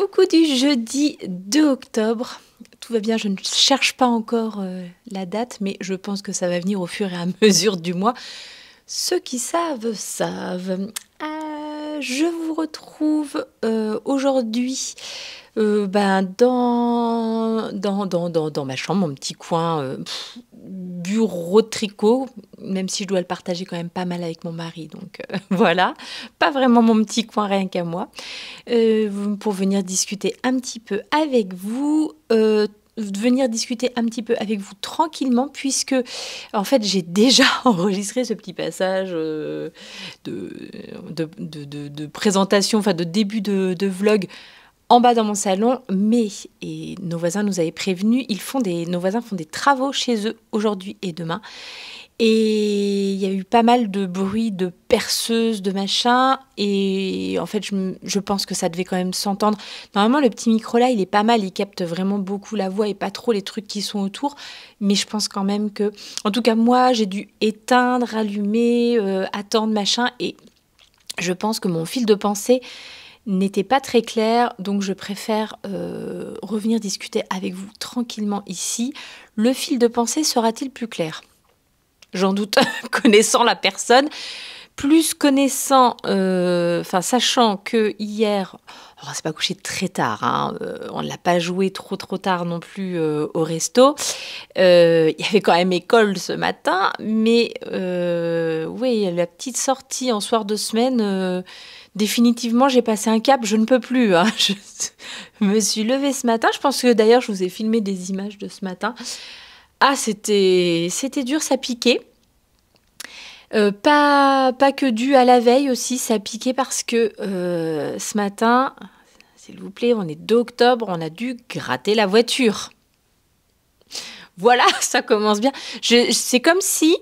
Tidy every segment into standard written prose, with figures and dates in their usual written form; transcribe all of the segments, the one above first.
Coucou du jeudi 2 octobre. Tout va bien, je ne cherche pas encore la date, mais je pense que ça va venir au fur et à mesure du mois. Ceux qui savent, savent. Je vous retrouve aujourd'hui dans ma chambre, mon petit coin bureau de tricot, même si je dois le partager quand même pas mal avec mon mari. Donc voilà, pas vraiment mon petit coin rien qu'à moi. Pour venir discuter un petit peu avec vous. Venir discuter un petit peu avec vous tranquillement puisque en fait j'ai déjà enregistré ce petit passage de présentation, enfin de début de vlog en bas dans mon salon, et nos voisins nous avaient prévenus, nos voisins font des travaux chez eux aujourd'hui et demain. Et il y a eu pas mal de bruit de perceuses, de machin. Et en fait, je pense que ça devait quand même s'entendre. Normalement, le petit micro là, il est pas mal. Il capte vraiment beaucoup la voix et pas trop les trucs qui sont autour. Mais je pense quand même que... En tout cas, moi, j'ai dû éteindre, allumer, attendre, machin. Et je pense que mon fil de pensée n'était pas très clair. Donc, je préfère revenir discuter avec vous tranquillement ici. Le fil de pensée sera-t-il plus clair ? J'en doute, connaissant la personne, plus connaissant, sachant que hier, on s'est pas couché très tard, hein, on ne l'a pas joué trop tard non plus au resto. Il y avait quand même école ce matin, mais oui, la petite sortie en soir de semaine, définitivement j'ai passé un cap, je ne peux plus. Hein. Je me suis levée ce matin, je pense que d'ailleurs je vous ai filmé des images de ce matin. Ah, c'était dur, ça piquait. Pas que dû à la veille aussi, ça piquait parce que ce matin, s'il vous plaît, on est 2 octobre, on a dû gratter la voiture. Voilà, ça commence bien. C'est comme si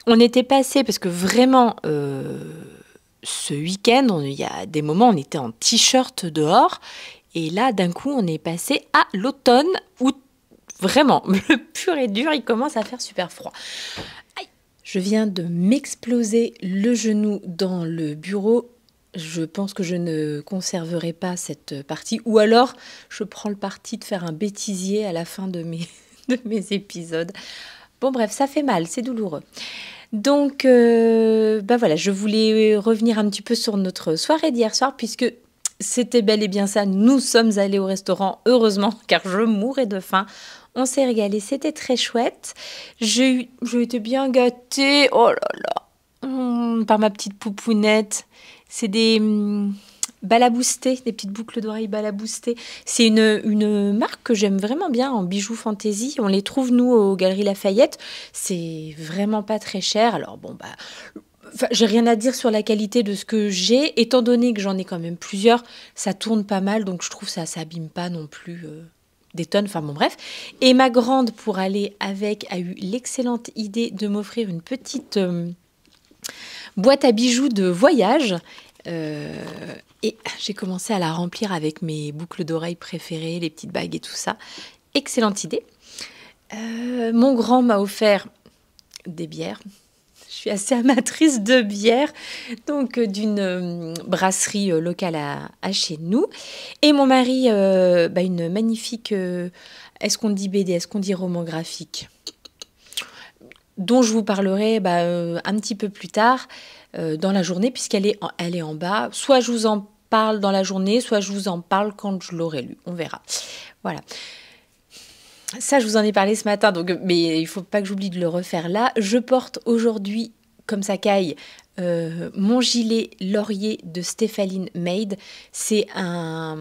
on était passé, parce que vraiment, ce week-end, il y a des moments, on était en t-shirt dehors, et là, d'un coup, on est passé à l'automne où vraiment, le pur et dur, il commence à faire super froid. Aïe. Je viens de m'exploser le genou dans le bureau. Je pense que je ne conserverai pas cette partie. Ou alors, je prends le parti de faire un bêtisier à la fin de mes épisodes. Bon bref, ça fait mal, c'est douloureux. Donc, voilà, je voulais revenir un petit peu sur notre soirée d'hier soir, puisque c'était bel et bien ça. Nous sommes allés au restaurant, heureusement, car je mourais de faim. On s'est régalé, c'était très chouette. J'ai été bien gâtée, oh là là, par ma petite poupounette. C'est des balaboustés, des petites boucles d'oreilles balaboustées. C'est une marque que j'aime vraiment bien en bijoux fantaisie. On les trouve, nous, aux Galeries Lafayette. C'est vraiment pas très cher. Alors bon, j'ai rien à dire sur la qualité de ce que j'ai. Étant donné que j'en ai quand même plusieurs, ça tourne pas mal, donc je trouve ça s'abîme pas non plus... des tonnes, enfin bon bref. Et ma grande, pour aller avec, a eu l'excellente idée de m'offrir une petite boîte à bijoux de voyage. Et j'ai commencé à la remplir avec mes boucles d'oreilles préférées, les petites bagues et tout ça. Excellente idée. Mon grand m'a offert des bières. Je suis assez amatrice de bière, donc d'une brasserie locale à chez nous. Et mon mari, une magnifique, est-ce qu'on dit BD, est-ce qu'on dit roman graphique, dont je vous parlerai un petit peu plus tard dans la journée, puisqu'elle est en bas. Soit je vous en parle dans la journée, soit je vous en parle quand je l'aurai lu. On verra. Voilà. Ça, je vous en ai parlé ce matin, mais il ne faut pas que j'oublie de le refaire là. Je porte aujourd'hui, comme ça caille, mon gilet laurier de Stéphaline Made. C'est un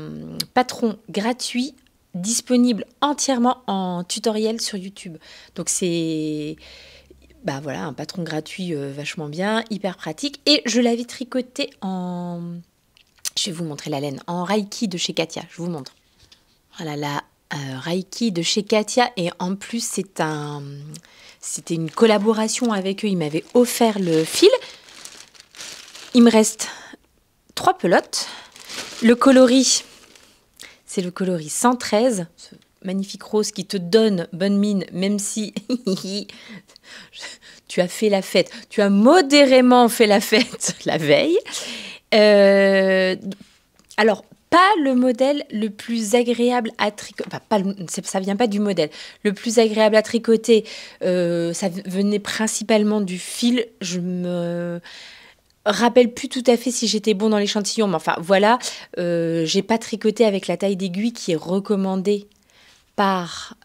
patron gratuit, disponible entièrement en tutoriel sur YouTube. Donc c'est un patron gratuit vachement bien, hyper pratique. Et je l'avais tricoté en... Je vais vous montrer la laine. En Reiki de chez Katia, je vous montre. Voilà la Reiki de chez Katia. Et en plus, c'était une collaboration avec eux. Ils m'avaient offert le fil. Il me reste 3 pelotes. Le coloris, c'est le coloris 113. Ce magnifique rose qui te donne bonne mine, même si tu as fait la fête. Tu as modérément fait la fête la veille. Alors, pas le modèle le plus agréable à tricoter. Enfin, ça vient pas du modèle. Le plus agréable à tricoter, ça venait principalement du fil. Je me rappelle plus tout à fait si j'étais bon dans l'échantillon, mais enfin voilà, j'ai pas tricoté avec la taille d'aiguille qui est recommandée par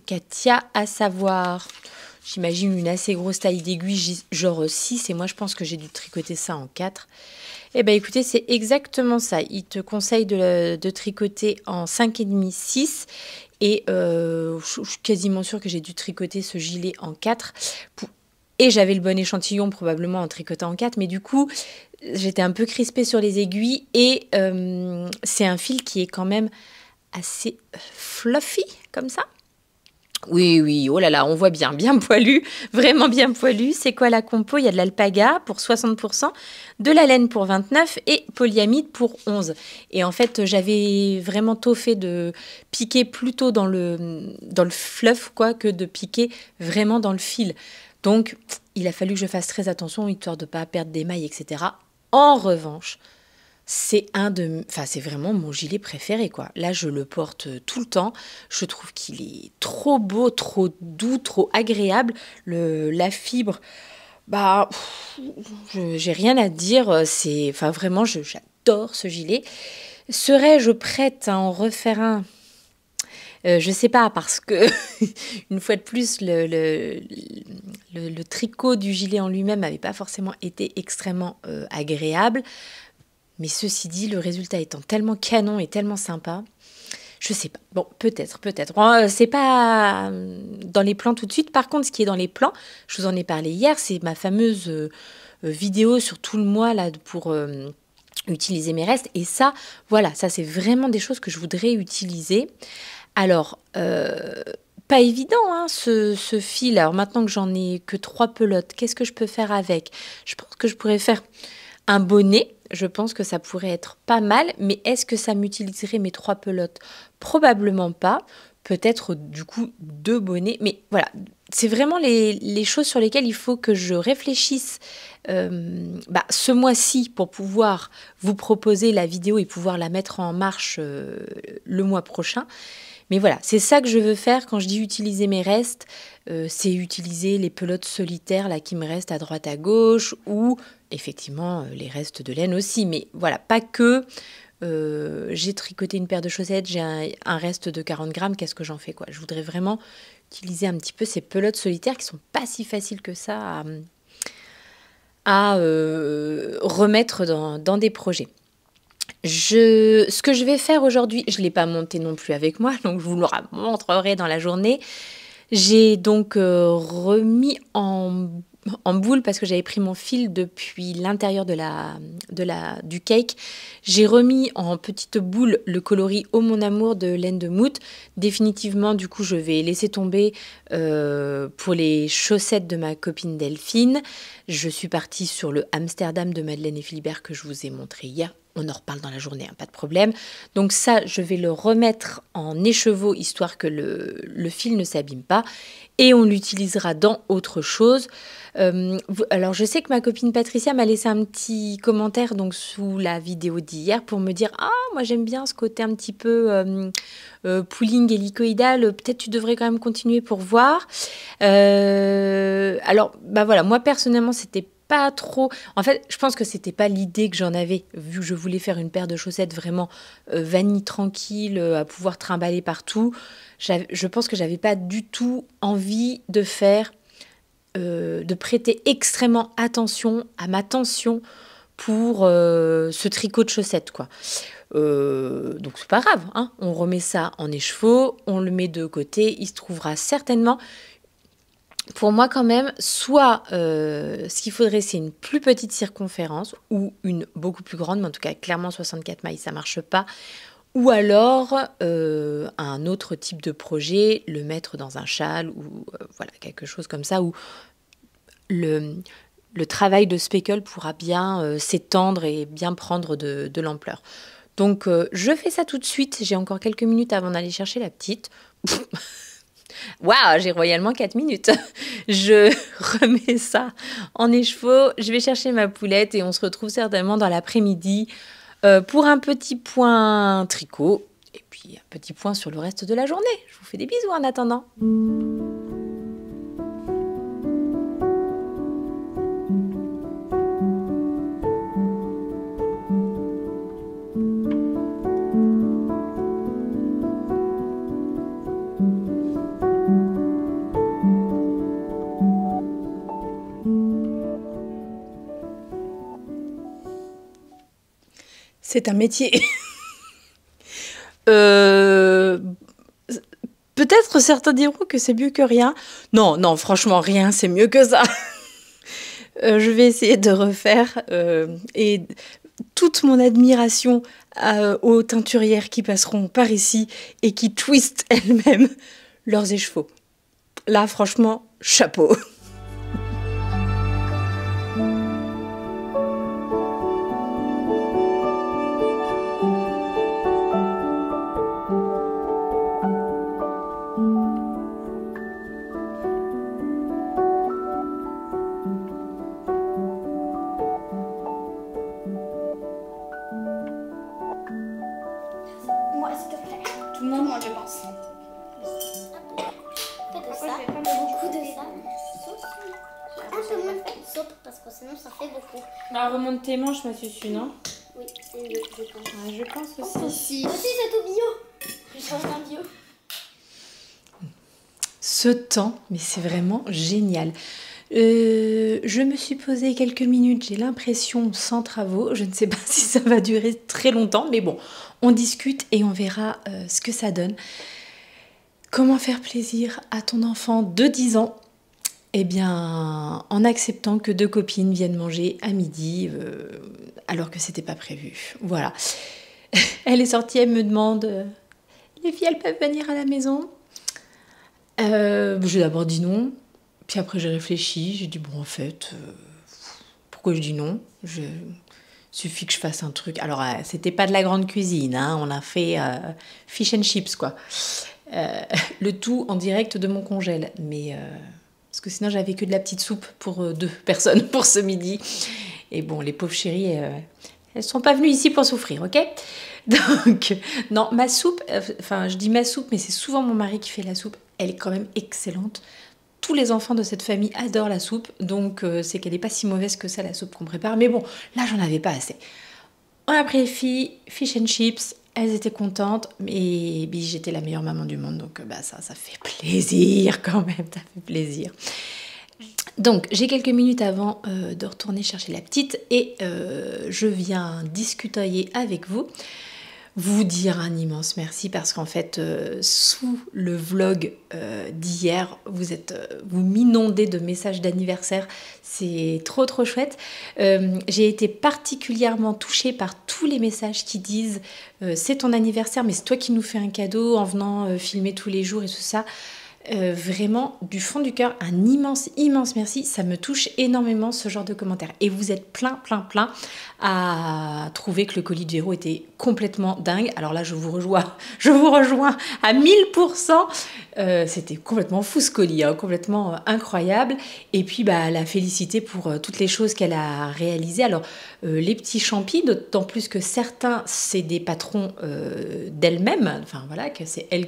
Katia, à savoir, j'imagine une assez grosse taille d'aiguille, genre 6, et moi je pense que j'ai dû tricoter ça en 4. Eh bien écoutez, c'est exactement ça. Il te conseille de tricoter en 5,5, 6, et je suis quasiment sûre que j'ai dû tricoter ce gilet en 4 et j'avais le bon échantillon probablement en tricotant en 4, mais du coup, j'étais un peu crispée sur les aiguilles et c'est un fil qui est quand même assez fluffy, comme ça. Oui, oui, oh là là, on voit bien poilu, vraiment bien poilu. C'est quoi la compo? Il y a de l'alpaga pour 60%, de la laine pour 29% et polyamide pour 11%. Et en fait, j'avais vraiment tôt fait de piquer plutôt dans le fluff, quoi, que de piquer vraiment dans le fil. Donc, il a fallu que je fasse très attention, histoire de ne pas perdre des mailles, etc. En revanche, c'est c'est vraiment mon gilet préféré, quoi. Là, je le porte tout le temps. Je trouve qu'il est trop beau, trop doux, trop agréable. La fibre, bah, j'ai rien à dire. Vraiment, j'adore ce gilet. Serais-je prête à en refaire un? Je sais pas, parce que une fois de plus, le tricot du gilet en lui-même n'avait pas forcément été extrêmement agréable. Mais ceci dit, le résultat étant tellement canon et tellement sympa, je sais pas. Bon, peut-être. Bon, c'est pas dans les plans tout de suite. Par contre, ce qui est dans les plans, je vous en ai parlé hier, c'est ma fameuse vidéo sur tout le mois là pour utiliser mes restes. Et ça, voilà, ça c'est vraiment des choses que je voudrais utiliser. Alors, pas évident, hein, ce fil. Alors maintenant que j'en ai que 3 pelotes, qu'est-ce que je peux faire avec? Je pense que je pourrais faire un bonnet. Je pense que ça pourrait être pas mal, mais est-ce que ça m'utiliserait mes 3 pelotes? Probablement pas. Peut-être du coup 2 bonnets. Mais voilà, c'est vraiment les choses sur lesquelles il faut que je réfléchisse ce mois-ci pour pouvoir vous proposer la vidéo et pouvoir la mettre en marche le mois prochain. Mais voilà, c'est ça que je veux faire quand je dis utiliser mes restes. C'est utiliser les pelotes solitaires là qui me restent à droite à gauche ou effectivement les restes de laine aussi. Mais voilà, pas que. J'ai tricoté une paire de chaussettes, j'ai un reste de 40 grammes, qu'est-ce que j'en fais, quoi? Je voudrais vraiment utiliser un petit peu ces pelotes solitaires qui sont pas si faciles que ça à remettre dans des projets. Ce que je vais faire aujourd'hui, je ne l'ai pas monté non plus avec moi, donc je vous le montrerai dans la journée. J'ai donc remis en boule parce que j'avais pris mon fil depuis l'intérieur du cake. J'ai remis en petite boule le coloris Oh mon amour de laine de Mout. Définitivement, du coup, je vais laisser tomber pour les chaussettes de ma copine Delphine. Je suis partie sur le Amsterdam de Madeleine et Philibert que je vous ai montré hier. On en reparle dans la journée, hein, pas de problème. Donc ça, je vais le remettre en écheveau, histoire que le fil ne s'abîme pas. Et on l'utilisera dans autre chose. Alors, je sais que ma copine Patricia m'a laissé un petit commentaire donc, sous la vidéo d'hier pour me dire « Ah, moi j'aime bien ce côté un petit peu pooling hélicoïdal. Peut-être tu devrais quand même continuer pour voir. » Alors, voilà, moi personnellement, c'était pas trop. En fait, je pense que c'était pas l'idée que j'en avais, vu que je voulais faire une paire de chaussettes vraiment vanille tranquille, à pouvoir trimballer partout. Je pense que j'avais pas du tout envie de faire, de prêter extrêmement attention à ma tension pour ce tricot de chaussettes, quoi. Donc c'est pas grave, hein. On remet ça en écheveau, on le met de côté, il se trouvera certainement. Pour moi, quand même, soit ce qu'il faudrait, c'est une plus petite circonférence ou une beaucoup plus grande, mais en tout cas, clairement, 64 mailles, ça ne marche pas. Ou alors, un autre type de projet, le mettre dans un châle ou voilà, quelque chose comme ça, où le travail de speckle pourra bien s'étendre et bien prendre de l'ampleur. Donc, je fais ça tout de suite. J'ai encore quelques minutes avant d'aller chercher la petite. Waouh, j'ai royalement 4 minutes. Je remets ça en écheveau. Je vais chercher ma poulette et on se retrouve certainement dans l'après-midi pour un petit point tricot et puis un petit point sur le reste de la journée. Je vous fais des bisous en attendant. C'est un métier. Peut-être certains diront que c'est mieux que rien. Non, non, franchement, rien, c'est mieux que ça. Je vais essayer de refaire et toute mon admiration aux teinturières qui passeront par ici et qui twistent elles-mêmes leurs écheveaux. Là, franchement, chapeau. Moi, s'il te plaît. Tout le monde, je pense. Fais de ça, beaucoup de ça. Un peu moins de soupe parce que sinon ça fait beaucoup. bah, remonte tes manches, ma susu, non? Oui, c'est mieux, je pense. Ouais, je pense aussi. Aussi, c'est tout bio. Je change d'un bio. Ce temps, mais c'est vraiment génial. Je me suis posée quelques minutes, j'ai l'impression, sans travaux. Je ne sais pas si ça va durer très longtemps, mais bon, on discute et on verra ce que ça donne. Comment faire plaisir à ton enfant de 10 ans? Eh bien, en acceptant que 2 copines viennent manger à midi, alors que c'était pas prévu. Voilà. Elle est sortie, elle me demande les filles, elles peuvent venir à la maison? J'ai d'abord dit non, puis après j'ai réfléchi, j'ai dit bon en fait, pourquoi je dis non? Suffit que je fasse un truc. Alors c'était pas de la grande cuisine, hein, on a fait fish and chips quoi. Le tout en direct de mon congèle, mais parce que sinon j'avais que de la petite soupe pour 2 personnes pour ce midi. Et bon les pauvres chéries, elles sont pas venues ici pour souffrir, ok? Donc non, ma soupe, enfin je dis ma soupe, mais c'est souvent mon mari qui fait la soupe. Elle est quand même excellente. Tous les enfants de cette famille adorent la soupe, donc c'est qu'elle n'est pas si mauvaise que ça, la soupe qu'on prépare. Mais bon, là, j'en avais pas assez. On a pris les filles, fish and chips, elles étaient contentes, mais j'étais la meilleure maman du monde, donc ça fait plaisir quand même, ça fait plaisir. Donc, j'ai quelques minutes avant de retourner chercher la petite et je viens discuter avec vous. Vous dire un immense merci parce qu'en fait, sous le vlog d'hier, vous m'inondez de messages d'anniversaire. C'est trop trop chouette. J'ai été particulièrement touchée par tous les messages qui disent c'est ton anniversaire, mais c'est toi qui nous fais un cadeau en venant filmer tous les jours et tout ça. Vraiment du fond du cœur un immense merci, ça me touche énormément ce genre de commentaires et vous êtes plein à trouver que le colis de Véro était complètement dingue. Alors là je vous rejoins à 1000%. C'était complètement fou ce colis, hein, complètement incroyable. Et puis la féliciter pour toutes les choses qu'elle a réalisées. Alors les petits champis, d'autant plus que certains c'est des patrons d'elle-même, enfin voilà, que c'est elle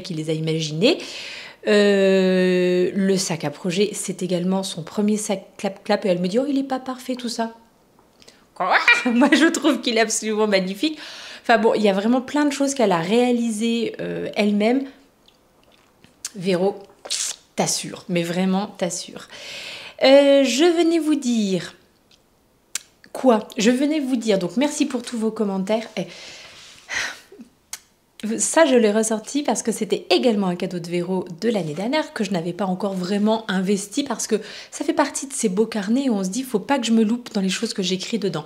qui les a imaginés. Le sac à projet, c'est également son premier sac clap et elle me dit oh il est pas parfait tout ça. Quoi? Moi je trouve qu'il est absolument magnifique. Enfin bon, il y a vraiment plein de choses qu'elle a réalisées elle-même. Véro, t'assure, mais vraiment t'assure. Je venais vous dire quoi? Je venais vous dire donc merci pour tous vos commentaires. Ça, je l'ai ressorti parce que c'était également un cadeau de Véro de l'année dernière que je n'avais pas encore vraiment investi parce que ça fait partie de ces beaux carnets où on se dit faut pas que je me loupe dans les choses que j'écris dedans.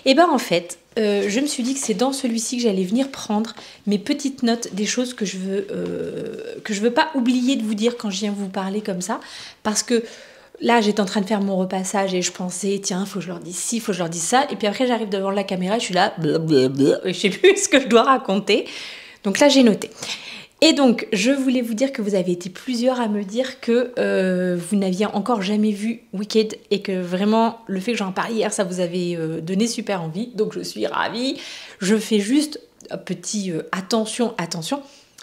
Et ben en fait, je me suis dit que c'est dans celui-ci que j'allais venir prendre mes petites notes des choses que je veux pas oublier de vous dire quand je viens vous parler comme ça parce que là, j'étais en train de faire mon repassage et je pensais, tiens, faut que je leur dise ci, faut que je leur dise ça. Et puis après, j'arrive devant la caméra, je suis là, blablabla, et je sais plus ce que je dois raconter. Donc là, j'ai noté. Et donc, je voulais vous dire que vous avez été plusieurs à me dire que vous n'aviez encore jamais vu Wicked et que vraiment, le fait que j'en parle hier, ça vous avait donné super envie. Donc, je suis ravie. Je fais juste petit attention,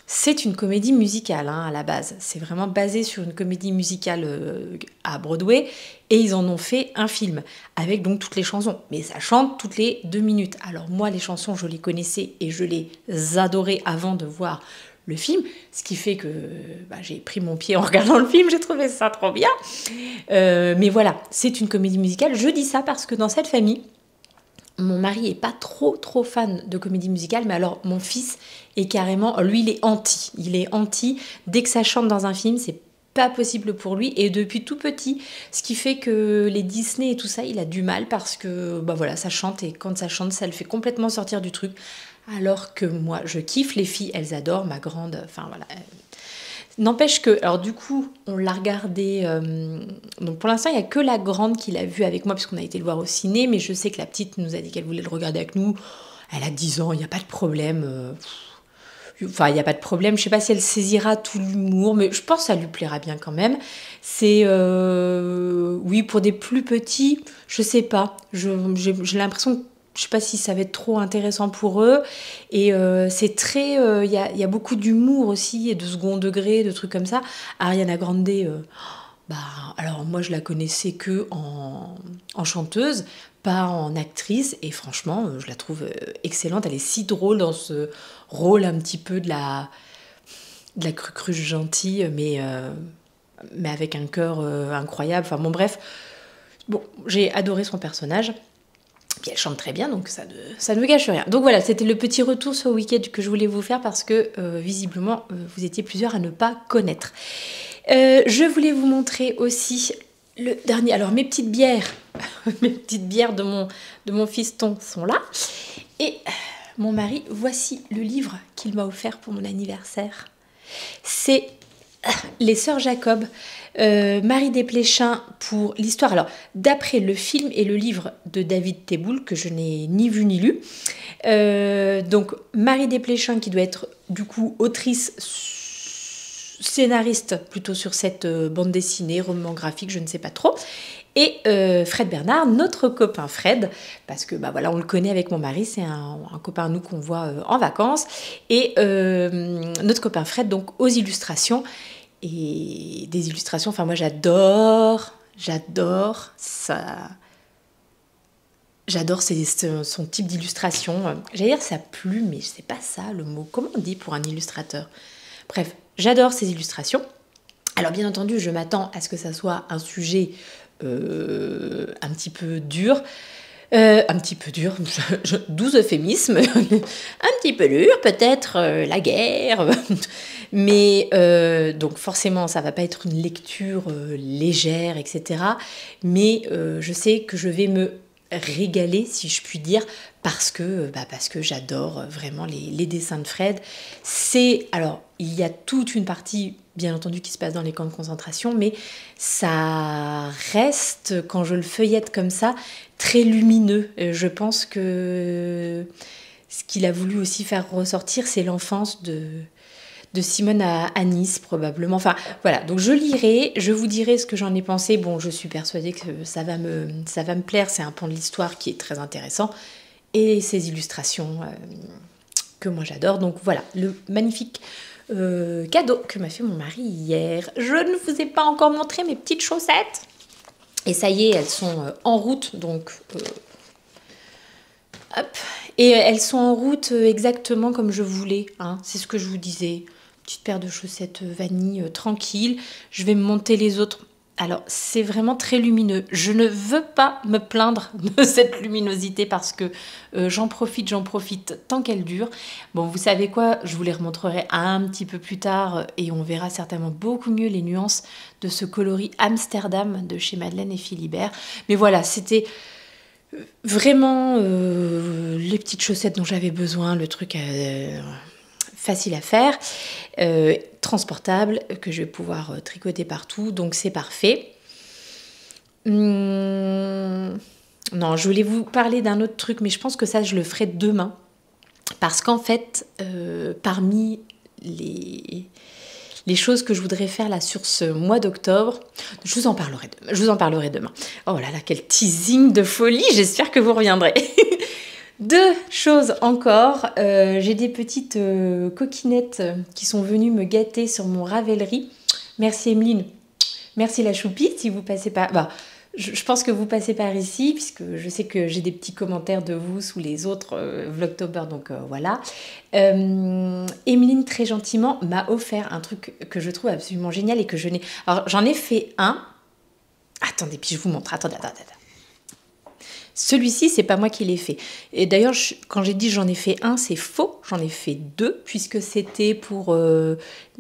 c'est une comédie musicale à la base. C'est vraiment basé sur une comédie musicale à Broadway et ils en ont fait un film avec donc toutes les chansons. Mais ça chante toutes les 2 minutes. Alors moi, les chansons, je les connaissais et je les adorais avant de voir le film, ce qui fait que j'ai pris mon pied en regardant le film, j'ai trouvé ça trop bien. Mais voilà, c'est une comédie musicale. Je dis ça parce que dans cette famille, mon mari est pas trop fan de comédie musicale, mais alors mon fils est carrément, lui il est anti. Il est anti, dès que ça chante dans un film, c'est pas possible pour lui et depuis tout petit, ce qui fait que les Disney et tout ça, il a du mal parce que voilà, ça chante et quand ça chante, ça le fait complètement sortir du truc. Alors que moi, je kiffe, les filles, elles adorent, ma grande, enfin voilà. N'empêche que, alors du coup, on l'a regardé, donc pour l'instant, il n'y a que la grande qui l'a vu avec moi, puisqu'on a été le voir au ciné, mais je sais que la petite nous a dit qu'elle voulait le regarder avec nous. Elle a 10 ans, il n'y a pas de problème. Enfin, il n'y a pas de problème, je ne sais pas si elle saisira tout l'humour, mais je pense que ça lui plaira bien quand même. C'est, oui, pour des plus petits, je ne sais pas, j'ai l'impression que je sais pas si ça va être trop intéressant pour eux. Et c'est très... Il y a beaucoup d'humour aussi, et de second degré, de trucs comme ça. Ariana Grande, alors moi je la connaissais que en chanteuse, pas en actrice. Et franchement, je la trouve excellente. Elle est si drôle dans ce rôle un petit peu de la cruche gentille, mais avec un cœur incroyable. Enfin bon, bref. Bon, j'ai adoré son personnage. Puis elle chante très bien, donc ça ne me gâche rien. Donc voilà, c'était le petit retour sur Wicked que je voulais vous faire parce que visiblement, vous étiez plusieurs à ne pas connaître. Je voulais vous montrer aussi le dernier... Alors mes petites bières, mes petites bières de mon fiston sont là. Et mon mari, voici le livre qu'il m'a offert pour mon anniversaire. C'est Les Sœurs Jacob. Marie Desplechin pour l'histoire. Alors, d'après le film et le livre de David Teboul, que je n'ai ni vu ni lu. Donc, Marie Desplechin, qui doit être du coup autrice, scénariste plutôt sur cette bande dessinée, roman graphique, je ne sais pas trop. Et Fred Bernard, notre copain Fred, parce que voilà, on le connaît avec mon mari, c'est un copain à nous qu'on voit en vacances. Et notre copain Fred, donc aux illustrations. Et des illustrations, enfin moi j'adore ça. J'adore son type d'illustration. J'allais dire sa plume, mais c'est pas ça le mot. Comment on dit pour un illustrateur? Bref, j'adore ses illustrations. Alors bien entendu, je m'attends à ce que ça soit un sujet un petit peu dur. Un petit peu dur, 12 euphémismes, un petit peu dur, peut-être la guerre, mais donc forcément ça va pas être une lecture légère, etc. Mais je sais que je vais me régaler, si je puis dire, parce que j'adore vraiment les dessins de Fred. Alors, il y a toute une partie, bien entendu, qui se passe dans les camps de concentration, mais ça reste, quand je le feuillette comme ça, très lumineux. Je pense que ce qu'il a voulu aussi faire ressortir, c'est l'enfance de Simone à Nice, probablement. Enfin, voilà. Donc, je lirai, je vous dirai ce que j'en ai pensé. Bon, je suis persuadée que ça va me plaire. C'est un pan de l'histoire qui est très intéressant. Et ces illustrations que moi j'adore. Donc, voilà, le magnifique cadeau que m'a fait mon mari hier. Je ne vous ai pas encore montré mes petites chaussettes. Et ça y est, elles sont en route. Donc, hop. Et elles sont en route exactement comme je voulais. Hein. C'est ce que je vous disais. Petite paire de chaussettes vanille tranquille. Je vais me monter les autres. Alors, c'est vraiment très lumineux. Je ne veux pas me plaindre de cette luminosité parce que j'en profite tant qu'elle dure. Bon, vous savez quoi? Je vous les remontrerai un petit peu plus tard et on verra certainement beaucoup mieux les nuances de ce coloris Amsterdam de chez Madeleine et Philibert. Mais voilà, c'était vraiment les petites chaussettes dont j'avais besoin, le truc... facile à faire, transportable, que je vais pouvoir tricoter partout, donc c'est parfait. Non, je voulais vous parler d'un autre truc, mais je pense que ça, je le ferai demain. Parce qu'en fait, parmi les choses que je voudrais faire là sur ce mois d'octobre. Je vous en parlerai demain. Oh là là, quel teasing de folie, j'espère que vous reviendrez. Deux choses encore, j'ai des petites coquinettes qui sont venues me gâter sur mon Ravelry. Merci Emeline, merci la choupie, si vous passez par... Bah, je pense que vous passez par ici, puisque je sais que j'ai des petits commentaires de vous sous les autres Vlogtober, donc voilà. Emeline, très gentiment, m'a offert un truc que je trouve absolument génial et que je n'ai... Alors, j'en ai fait un. Attendez, puis je vous montre. Attendez. Celui-ci, c'est pas moi qui l'ai fait. Et d'ailleurs, quand j'ai dit j'en ai fait un, c'est faux. J'en ai fait deux, puisque c'était pour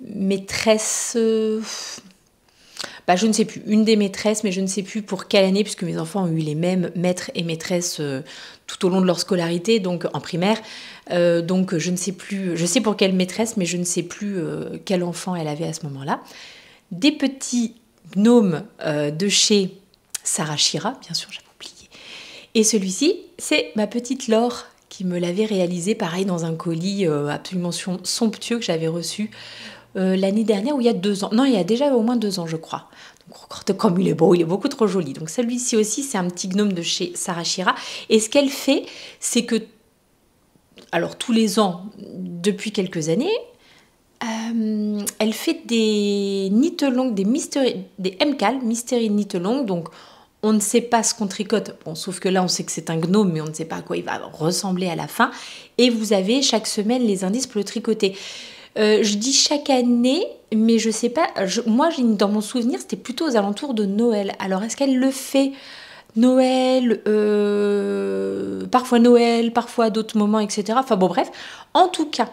maîtresse... je ne sais plus, une des maîtresses, mais je ne sais plus pour quelle année, puisque mes enfants ont eu les mêmes maîtres et maîtresses tout au long de leur scolarité, donc en primaire. Donc je ne sais plus, je sais pour quelle maîtresse, mais je ne sais plus quel enfant elle avait à ce moment-là. Des petits gnomes de chez Sarah Shira, bien sûr, j'avais oublié. Et celui-ci, c'est ma petite Laure qui me l'avait réalisé, pareil, dans un colis absolument somptueux que j'avais reçu l'année dernière, ou il y a 2 ans. Non, il y a déjà au moins 2 ans, je crois. Donc, regarde comme il est beau, il est beaucoup trop joli. Donc, celui-ci aussi, c'est un petit gnome de chez Sarah Shira. Et ce qu'elle fait, c'est que, alors tous les ans, depuis quelques années, elle fait des knit-along, des MCAL, Mystery Knit-along. Donc, on ne sait pas ce qu'on tricote. Bon, sauf que là, on sait que c'est un gnome, mais on ne sait pas à quoi il va ressembler à la fin. Et vous avez chaque semaine les indices pour le tricoter. Je dis chaque année, mais je sais pas. Moi, dans mon souvenir, c'était plutôt aux alentours de Noël. Alors, est-ce qu'elle le fait Noël, parfois à d'autres moments, etc. Enfin bon, bref. En tout cas,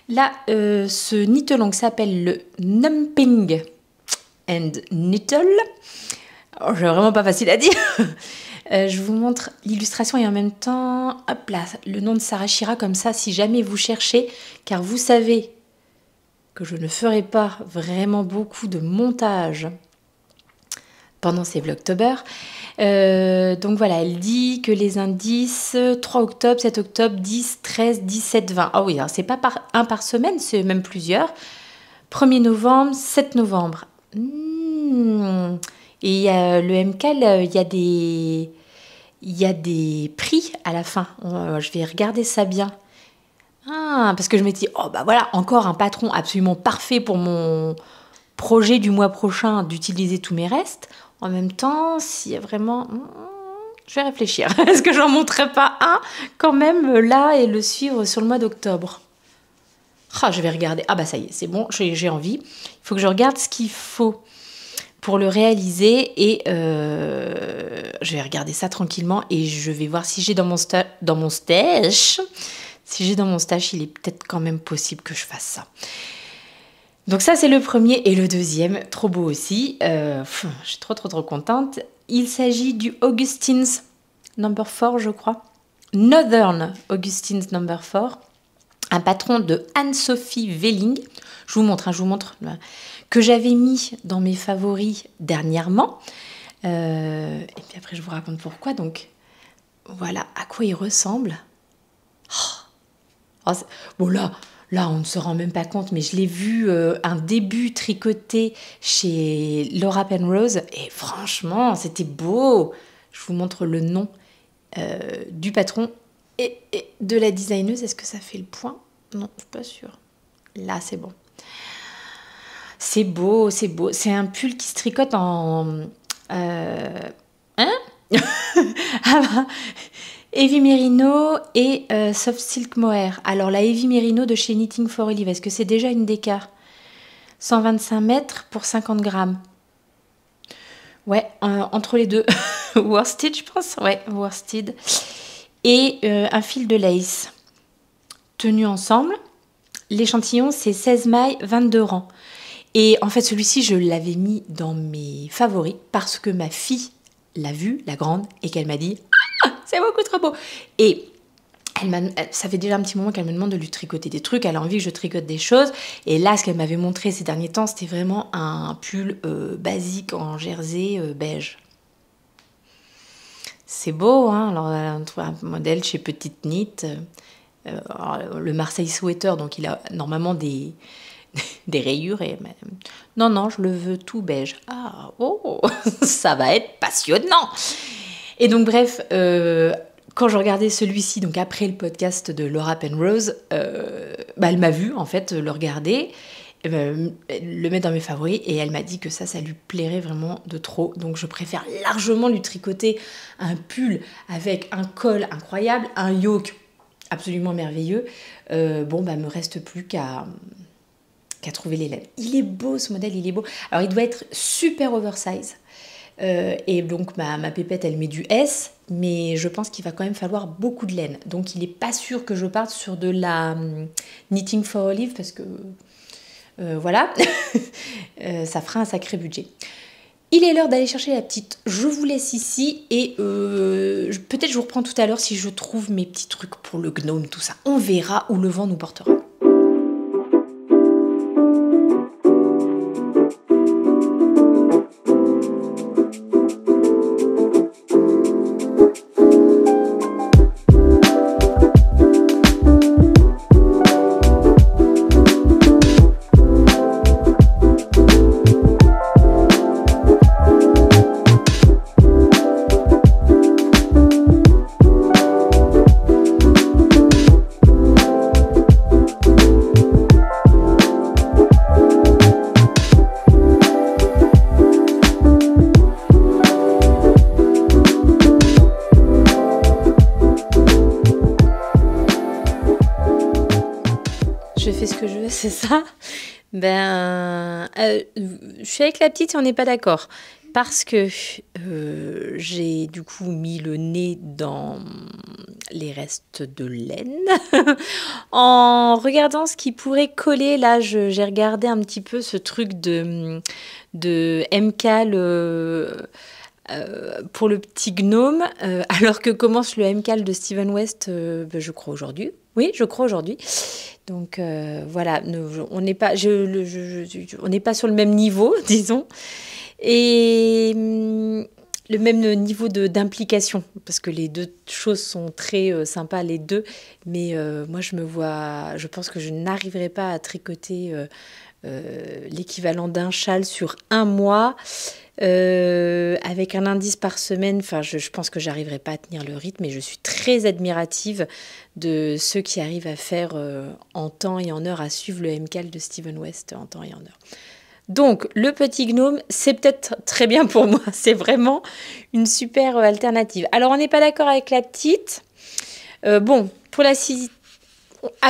là, ce knit-along s'appelle le Numping and Knittle. Oh, c'est vraiment pas facile à dire. Je vous montre l'illustration et en même temps, hop là, le nom de Sarah Shira comme ça, si jamais vous cherchez, car vous savez que je ne ferai pas vraiment beaucoup de montage pendant ces Vlogtober. Donc voilà, elle dit que les indices 3 octobre, 7 octobre, 10, 13, 17, 20. Ah oui, alors c'est pas un par semaine, c'est même plusieurs. 1er novembre, 7 novembre. Et il y a le MCAL, il y a des prix à la fin. Je vais regarder ça bien. Ah, parce que je me dis, oh bah voilà, encore un patron absolument parfait pour mon projet du mois prochain d'utiliser tous mes restes. En même temps, s'il y a vraiment... Je vais réfléchir. Est-ce que j'en montrerai pas un quand même là et le suivre sur le mois d'octobre? Ah, je vais regarder. Ah bah ça y est, c'est bon, j'ai envie. Il faut que je regarde ce qu'il faut pour le réaliser et je vais regarder ça tranquillement et je vais voir si j'ai dans mon stash... Si j'ai dans mon stash, il est peut-être quand même possible que je fasse ça. Donc ça, c'est le premier. Et le deuxième, trop beau aussi. Je suis trop contente. Il s'agit du Augustine's No. 4, je crois. Northern Augustine's No. 4. Un patron de Anne-Sophie Velling. Je vous montre. Que j'avais mis dans mes favoris dernièrement. Et puis après, je vous raconte pourquoi. Donc, voilà à quoi il ressemble. Bon là, on ne se rend même pas compte, mais je l'ai vu un début tricoté chez Laura Penrose et franchement, c'était beau. Je vous montre le nom du patron et de la designeuse. Est-ce que ça fait le point? Non, je suis pas sûre. Là, c'est bon. C'est beau. C'est un pull qui se tricote en... Heavy Merino et Soft Silk Mohair. Alors la Heavy Merino de chez Knitting for Olive, est-ce que c'est déjà une décart? 125 mètres pour 50 grammes. Ouais, entre les deux. Worsted, je pense. Ouais, worsted. Et un fil de lace. Tenu ensemble. L'échantillon, c'est 16 mailles, 22 rangs. Et en fait, celui-ci, je l'avais mis dans mes favoris parce que ma fille l'a vu, la grande, et qu'elle m'a dit... C'est beaucoup trop beau. Et ça fait déjà un petit moment qu'elle me demande de lui tricoter des trucs. Elle a envie que je tricote des choses. Et là, ce qu'elle m'avait montré ces derniers temps, c'était vraiment un pull basique en jersey beige. C'est beau, hein. Alors, on trouve un modèle chez Petite Knit. le Marseille Sweater, donc il a normalement des rayures. Et non, je le veux tout beige. Ah, oh, ça va être passionnant. Et donc bref, quand je regardais celui-ci, donc après le podcast de Laura Penrose, elle m'a vu en fait le regarder, le mettre dans mes favoris, et elle m'a dit que ça lui plairait vraiment de trop. Donc je préfère largement lui tricoter un pull avec un col incroyable, un yoke absolument merveilleux. Me reste plus qu'à trouver les laines. Il est beau ce modèle, il est beau. Alors il doit être super oversize. Et donc ma pépette elle met du S, mais je pense qu'il va quand même falloir beaucoup de laine. Donc il n'est pas sûr que je parte sur de la Knitting for Olive, parce que voilà, ça fera un sacré budget. Il est l'heure d'aller chercher la petite. Je vous laisse ici et peut-être je vous reprends tout à l'heure si je trouve mes petits trucs pour le gnome, tout ça. On verra où le vent nous portera. C'est ça. Je suis avec la petite et on n'est pas d'accord. Parce que j'ai du coup mis le nez dans les restes de laine. En regardant ce qui pourrait coller, là, j'ai regardé un petit peu ce truc de MCAL pour le petit gnome, alors que commence le MCAL de Steven West, je crois aujourd'hui. Oui, je crois aujourd'hui. Donc voilà, on n'est pas sur le même niveau, disons, et le même niveau d'implication, parce que les deux choses sont très sympas, les deux, mais moi je pense que je n'arriverai pas à tricoter l'équivalent d'un châle sur un mois, avec un indice par semaine. Enfin, je pense que j'arriverai pas à tenir le rythme, et je suis très admirative de ceux qui arrivent à faire en temps et en heure, à suivre le MCAL de Steven West en temps et en heure. Donc, le petit gnome, c'est peut-être très bien pour moi. C'est vraiment une super alternative. Alors, on n'est pas d'accord avec la petite. Pour la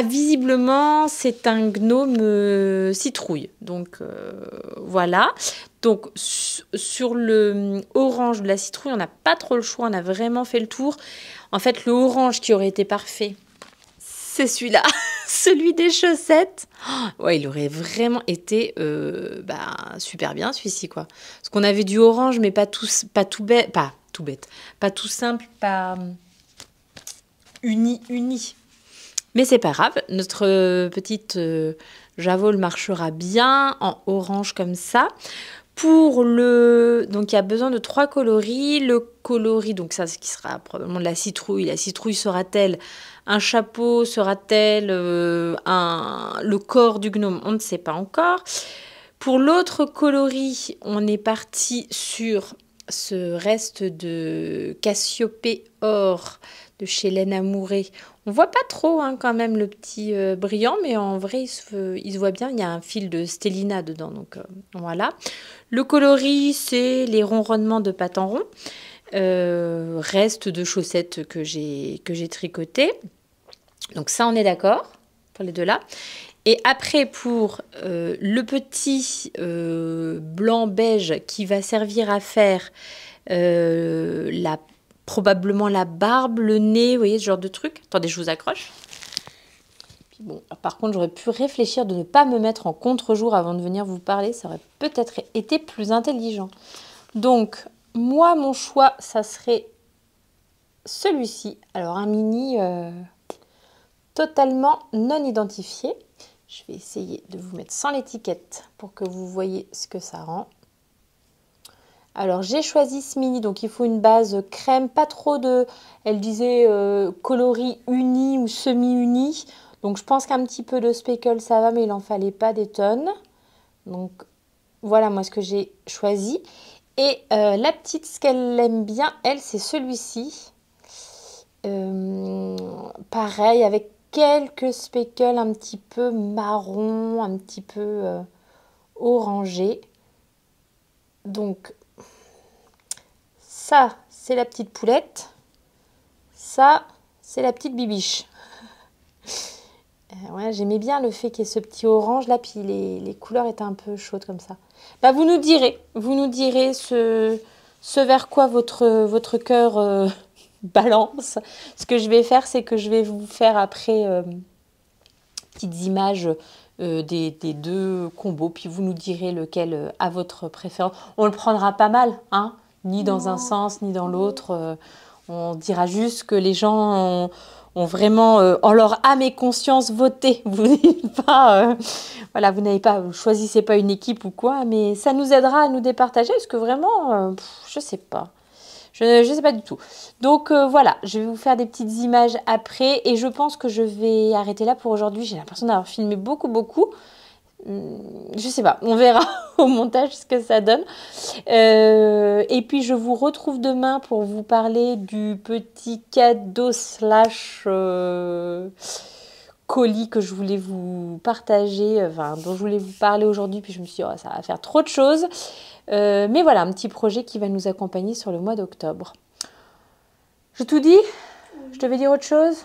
visiblement, c'est un gnome citrouille. Donc, voilà. Donc, sur le orange de la citrouille, on n'a pas trop le choix. On a vraiment fait le tour. En fait, le orange qui aurait été parfait, c'est celui-là. Celui des chaussettes. Ouais, il aurait vraiment été super bien, celui-ci, quoi. Parce qu'on avait du orange, mais pas tout bête. Pas tout bête. Pas tout simple, pas uni. Mais c'est pas grave, notre petite javole marchera bien en orange comme ça. Donc il y a besoin de 3 coloris. Le coloris, donc ça, ce qui sera probablement de la citrouille. La citrouille sera-t-elle un chapeau? Sera-t-elle le corps du gnome? On ne sait pas encore. Pour l'autre coloris, on est parti sur ce reste de Cassiopée or de chez Laine Amourée. On voit pas trop quand même le petit brillant, mais en vrai il se voit bien. Il y a un fil de Stellina dedans, donc voilà. Le coloris, c'est les ronronnements de pâte en rond, reste de chaussettes que j'ai tricoté. Donc ça, on est d'accord pour les deux là. Et après, pour le petit blanc beige qui va servir à faire probablement la barbe, le nez, vous voyez, ce genre de truc. Attendez, je vous accroche. Puis bon, par contre, j'aurais pu réfléchir de ne pas me mettre en contre-jour avant de venir vous parler. Ça aurait peut-être été plus intelligent. Donc, moi, mon choix, ça serait celui-ci. Alors, un mini totalement non identifié. Je vais essayer de vous mettre sans l'étiquette pour que vous voyez ce que ça rend. Alors j'ai choisi ce mini, donc il faut une base crème, pas trop de, elle disait coloris uni ou semi-uni. Donc je pense qu'un petit peu de speckle ça va, mais il en fallait pas des tonnes. Donc voilà moi ce que j'ai choisi. Et la petite, ce qu'elle aime bien, elle, c'est celui-ci. Pareil, avec quelques speckles un petit peu marron, un petit peu orangé. Donc, ça, c'est la petite poulette. Ça, c'est la petite bibiche. Ouais, j'aimais bien le fait qu'il y ait ce petit orange là, puis les couleurs étaient un peu chaudes comme ça. Bah, vous nous direz ce vers quoi votre cœur balance. Ce que je vais faire, c'est que je vais vous faire après petites images des deux combos, puis vous nous direz lequel a votre préférence. On le prendra pas mal, hein, ni dans un sens ni dans l'autre. On dira juste que les gens ont vraiment, en leur âme et conscience, voté. Vous n'avez pas, voilà, vous choisissez pas une équipe ou quoi, mais ça nous aidera à nous départager, parce que vraiment, je sais pas. Je sais pas du tout. Donc voilà, je vais vous faire des petites images après et je pense que je vais arrêter là pour aujourd'hui. J'ai l'impression d'avoir filmé beaucoup. Je sais pas, on verra au montage ce que ça donne. Et puis je vous retrouve demain pour vous parler du petit cadeau slash colis que je voulais vous partager, dont je voulais vous parler aujourd'hui. Puis je me suis dit, oh, ça va faire trop de choses. Mais voilà, un petit projet qui va nous accompagner sur le mois d'octobre. Je tout dis ? Je devais dire autre chose ?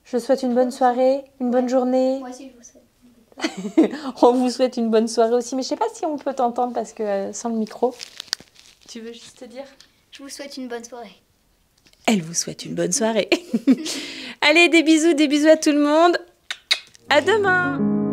Je souhaite une bonne soirée, une bonne journée. Moi aussi, je vous souhaite. On vous souhaite une bonne soirée aussi, mais je sais pas si on peut t'entendre parce que sans le micro. Tu veux juste te dire ? Je vous souhaite une bonne soirée. Elle vous souhaite une bonne soirée. Allez, des bisous à tout le monde. À demain.